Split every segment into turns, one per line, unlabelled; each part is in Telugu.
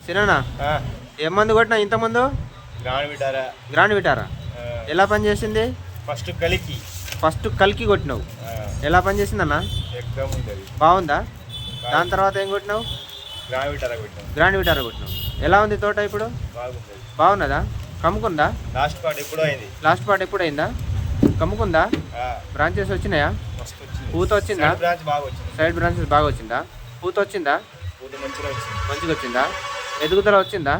సినా ఏం మందు కొట్టినా ఇంతకుముందు? Grand Vitara. ఎలా పనిచేసింది? ఫస్ట్ కలికి కొట్టినావు. ఎలా పనిచేసింది అన్న? బాగుందా? దాని తర్వాత ఏం కొట్టినావు? గ్రాండ్ విటారా కొట్టినావు. ఎలా ఉంది తోట ఇప్పుడు? బాగున్నదా? కమ్ముకుందా? లాస్ట్ పార్ట్ ఎప్పుడు అయిందా? కమ్ముకుందా? బ్రాంచెస్ వచ్చినాయా? పూత వచ్చిందా? సైడ్ బ్రాంచెస్ బాగా వచ్చిందా? పూత వచ్చిందా? మంచిగా వచ్చిందా? ఎదుగుదల వచ్చిందా?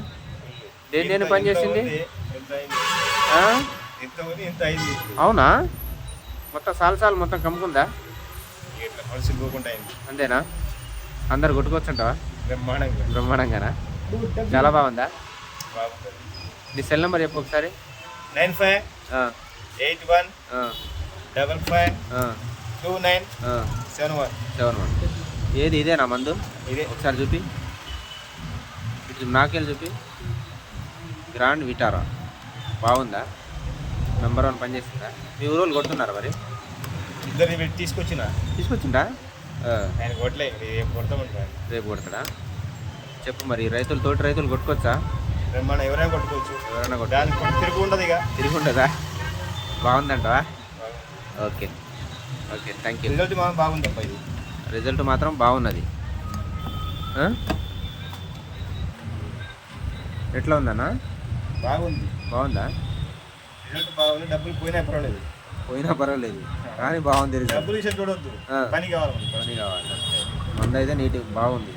దేని పని చేసింది? అవునా? మొత్తం సాలు మొత్తం కమ్ముకుందా? అంతేనా? అందరు కొట్టుకోవచ్చుంటావా? బ్రహ్మాండంగానా? చాలా బాగుందా? నీ సెల్ నెంబర్ చెప్పు ఒకసారి. 9581552971. ఏది ఇదేనా మందు? ఇదే. ఒకసారి చూపి, ఇటు నాకెళ్ళి చూపి. గ్రాండ్ విటారా బాగుందా? నెంబర్ 1 పనిచేస్తుందా? మీ ఊరోళ్ళు కొడుతున్నారా మరి? తీసుకొచ్చిందా? రేపు కొడతాడా? చెప్పు మరి. తోటి రైతులు కొట్టుకోవచ్చా?
ఎవరైనా కొట్టుకోవచ్చు. తిరిగి
ఉండదా? బాగుందంటవా? Okay thank you. రిజల్ట్ మాత్రం బాగున్నది. ఎట్లా ఉందన్నా? బాగుందా?
డబ్బులు పోయినా పర్వాలేదు
కానీ బాగుంది.
డబ్బులు చూడొద్దు, పని కావాలి.
మందు అయితే నీట్ బాగుంది.